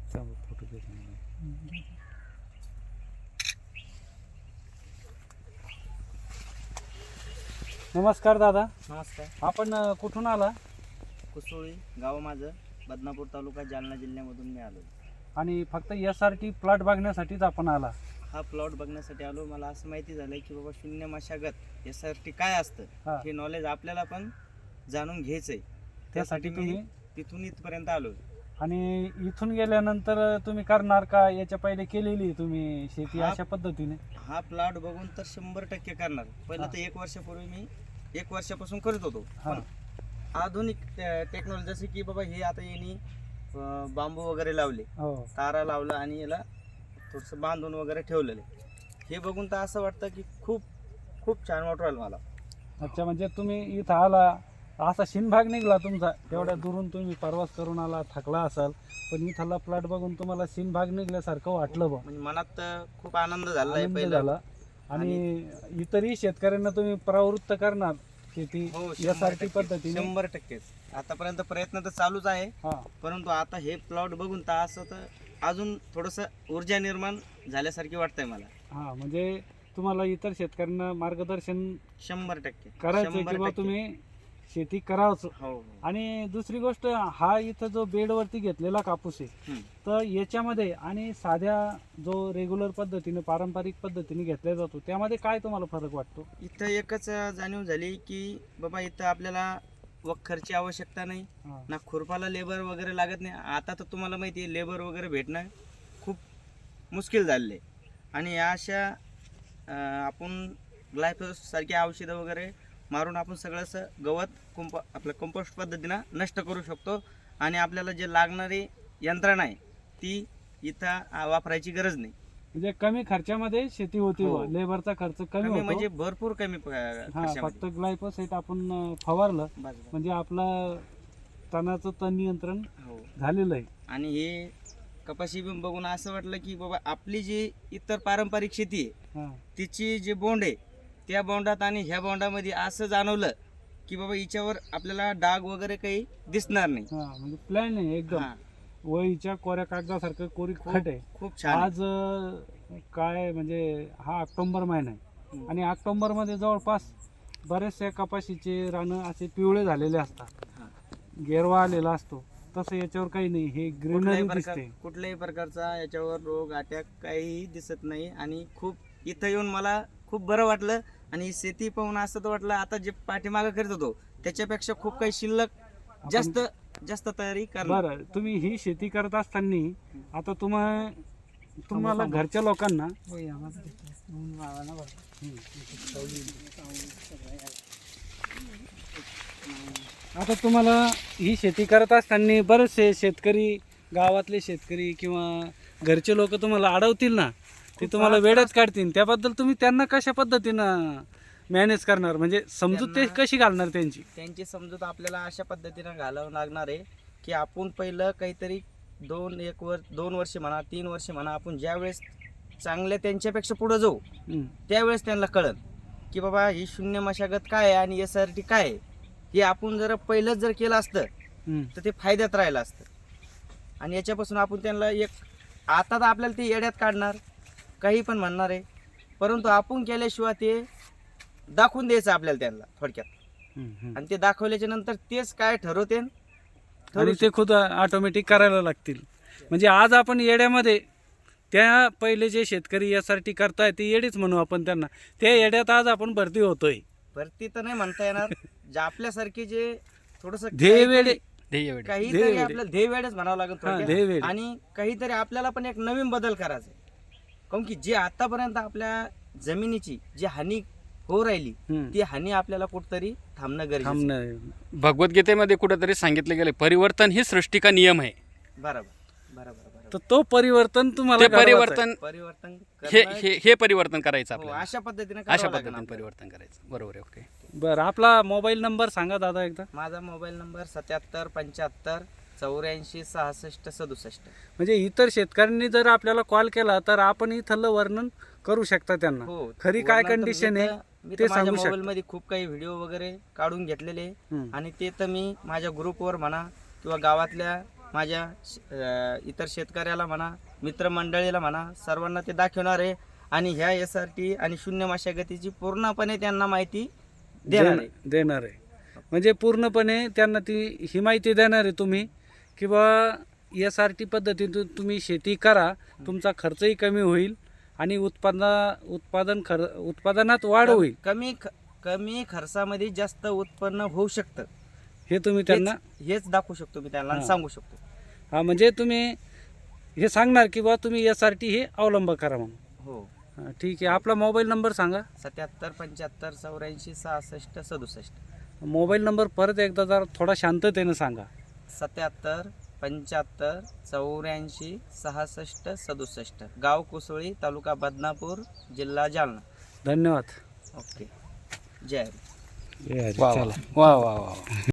Photo घेतो. नमस्कार दादा. नमस्कार. आपण कुठून आला? कुसोळी गाव माझं, बदनापूर तालुका, जालना जिल्ह्यामधून मी आलो. आणि फक्त SRT प्लॉट बघण्यासाठीच आपण आला? हा प्लॉट बघण्यासाठी आलो. मला असं माहिती झालं की बाबा शून्य मशागत SRT काय असतं हे नॉलेज आपल्याला पण जाणून घ्यायचंय. त्यासाठी तुम्ही तिथून इथपर्यंत आलो. आणि इथून गेल्यानंतर तुम्ही करणार का याच्या पहिले केलेली तुम्ही शेती अशा पद्धतीने? हा प्लॉट बघून तर 100% करणार. पहिलं तर 1 वर्षापूर्वी मी 1 वर्षापासून करत होतो. पण आधुनिक टेक्नॉलॉजी जशी की बाबा हे आता यांनी बांबू वगैरे लावले, हो, तारा लावला आणि याला थोडंसं बांधून वगैरे ठेवलेले, हे बघून तर असं वाटतं की खूप खूप छान वाटू राहिलं मला. अच्छा. म्हणजे तुम्ही इथं आला, असा शिनभाग निघाला तुमचा, एवढ्या दुरून तुम्ही प्रवास करून आला, थकला असाल, पण इथला प्लॉट बघून तुम्हाला शिनभाग निघल्यासारखं वाटलं बा? म्हणजे मनात तर खूप आनंद झाला आहे आनंद पहिला. झाला. आणि इतरही शेतकऱ्यांना तुम्ही प्रवृत्त करणार शेती हो, SRT पद्धतीने? 100%. आतापर्यंत प्रयत्न तर चालूच आहे, हा, परंतु आता हे प्लॉट बघून तर असं तर अजून थोडंसं ऊर्जा निर्माण झाल्यासारखी वाटतंय मला. हा. म्हणजे तुम्हाला इतर शेतकऱ्यांना मार्गदर्शन 100% करायचं किंवा 100%. तुम्ही शेती करावंच. हो हो. आणि दुसरी गोष्ट, हा इथं जो बेडवरती घेतलेला कापूस आहे, हम्म. तर याच्यामध्ये आणि साध्या जो रेग्युलर पद्धतीने पारंपरिक पद्धतीने घेतला जातो त्यामध्ये काय तुम्हाला फरक वाटतो? इथं एकच जाणीव झाली की बाबा इथं आपल्याला वखरची आवश्यकता नाही, हा, ना खुरपाला लेबर वगैरे लागत नाही. आता तर तुम्हाला माहिती आहे लेबर वगैरे भेटणं खूप मुश्किल झालेलं आहे. आणि या अशा आपण ग्लायफोस सारखी औषधं वगैरे मारून आपण सगळं असं गवत आपलं कंपोस्ट पद्धतीनं नष्ट करू शकतो. आणि आपल्याला जे लागणारी यंत्रणा आहे ती इथं वापरायची गरज नाही. म्हणजे कमी खर्चामध्ये शेती होती, हो. लेबरचा खर्च कमी कमी होतो. म्हणजे भरपूर कमी हा, खर्चामध्ये. फक्त ग्लायफोसेट आपण फवारलं बस बस. म्हणजे आपलं तणाचं तण नियंत्रण हो. झालेलं आहे. आणि हे कपाशी बघून असं वाटलं की बाबा आपली जी इतर पारंपरिक शेती आहे हा, तिची जे बोंड आहे त्या बोंडात आणि ह्या बोंडामध्ये असं जाणवलं की बाबा हिच्यावर आपल्याला डाग वगैरे काही दिसणार नाही. हा. म्हणजे प्लॅन आहे एकदम. हा, वहीच्या कोऱ्या कागदासारखं कोरी खट आहे. खूप छान आहे. आज काय म्हणजे हा ऑक्टोबर महिना आहे हम्म. आणि ऑक्टोबरमध्ये जवळपास बरेचसे कपाशीचे रानं असे पिवळे झालेले असतात, हा. गेरवा आलेला असतो. तसं याच्यावर काही नाही, हे ग्रीनरी दिसते. कुठल्याही प्रकारचा याच्यावर रोग अटॅक काहीही दिसत नाही. आणि खूप इथं येऊन मला खूप बरं वाटलं. आणि शेती पाहून असं तर वाटलं आता जे पाठीमागं करत होतो त्याच्यापेक्षा खूप काही शिल्लक जास्त जास्त तयारी करणार. बरं, तुम्ही ही शेती करत असताना आता तुम्हाला घरच्या लोकांना आता तुम्हाला ही शेती करत असताना बरेचसे शेतकरी, गावातले शेतकरी किंवा घरचे लोक तुम्हाला अडवतील ना, ते तुम्हाला वेळच काढतील. त्याबद्दल तुम्ही त्यांना कशा पद्धतीनं मॅनेज करणार, म्हणजे समजूत ते कशी घालणार त्यांची? त्यांची समजूत आपल्याला अशा पद्धतीनं घालावं लागणार आहे की आपण पहिलं काहीतरी 2 वर्ष म्हणा, 3 वर्ष म्हणा, आपण ज्यावेळेस चांगल्या त्यांच्यापेक्षा पुढे जाऊ त्यावेळेस त्यांना कळत की बाबा ही शून्य मशागत काय आहे आणि SRT काय आहे. हे आपण जर पहिलंच जर केलं असतं तर ते फायद्यात राहिलं असतं. आणि याच्यापासून आपण त्यांना आता तर आपल्याला ते येड्यात काढणार, काही पण म्हणणार आहे, परंतु आपण केल्याशिवाय ते दाखवून द्यायचं आपल्याला त्यांना थोडक्यात. आणि ते दाखवल्याच्या नंतर तेच काय ठरवते आणि ते खुद ऑटोमॅटिक करायला लागतील. म्हणजे आज आपण येड्यामध्ये त्या पहिले जे शेतकरी SRT करताय ते येडेच म्हणू आपण त्यांना, त्या येड्यात आज आपण भरती होतोय. भरती तर नाही म्हणता येणार, जे आपल्यासारखे जे थोडस ध्येयवेडे, काहीतरी आपल्याला ध्येयवेडच म्हणावं लागेल थोडक्यात. ध्येयवेडे. आणि काहीतरी आपल्याला पण एक नवीन बदल करायचा आहे. काऊन की जे आतापर्यंत आपल्या जमिनीची जी हानी होऊ राहिली ती हानी आपल्याला कुठतरी थांबणं गरजेचं आहे. थांबणं. भगवद्गीतेमध्ये कुठेतरी सांगितलं गेलं, परिवर्तन ही सृष्टी का नियम आहे. बरोबर बरोबर बरोबर. तर तो परिवर्तन तुम्हाला ते घडवायचं आहे. परिवर्तन परिवर्तन हे करणं- हे हे परिवर्तन करायचं हो, आपल्याला. अशा पद्धतीने अशा करावं लागेल पद्धतीने आपल्याला. परिवर्तन करायचं. बरोबर आहे. ओके. बरं, आपला मोबाईल नंबर सांगा दादा एकदा. माझा मोबाईल नंबर 77 75 84 66 67. म्हणजे इतर शेतकऱ्यांनी जर आपल्याला कॉल केला तर आपण इथलं वर्णन करू शकता त्यांना. हो, खरी काय वर्णन तर कंडिशन मी आहे तर- मी ते तर माझ्या सांगू शकता. मोबाईल मध्ये खूप काही व्हिडिओ वगैरे काढून घेतलेले आहे. आणि ते तर मी माझ्या ग्रुपवर म्हणा किंवा गावातल्या माझ्या इतर शेतकऱ्याला म्हणा, मित्रमंडळीला म्हणा, सर्वांना ते दाखवणार आहे आणि ह्या SRT आणि शून्य मशागतीची पूर्णपणे त्यांना माहिती देणार आहे. देणार आहे म्हणजे पूर्णपणे त्यांना ही माहिती देणार आहे तुम्ही की बा SRT पद्धतीतून तुम्ही शेती करा, तुमचा खर्चही कमी होईल आणि उत्पादनात वाढ होईल. कमी खर्चामध्ये जास्त उत्पन्न होऊ शकतं हे तुम्ही त्यांना हेच दाखवू शकतो मी त्यांना आणि सांगू शकतो. हा म्हणजे तुम्ही हे सांगणार की बा तुम्ही SRT हे अवलंब करा म्हणून. हो. हा, ठीक आहे. आपला मोबाईल नंबर सांगा. 77 75 84 66 67. मोबाईल नंबर परत एकदा जरा थोडा शांततेने सांगा. 77 75 84 66 67. गाव कुसळी, तालुका बदनापूर, जिल्हा जालना. धन्यवाद. ओके. जय हरी. चला. वा वा वा.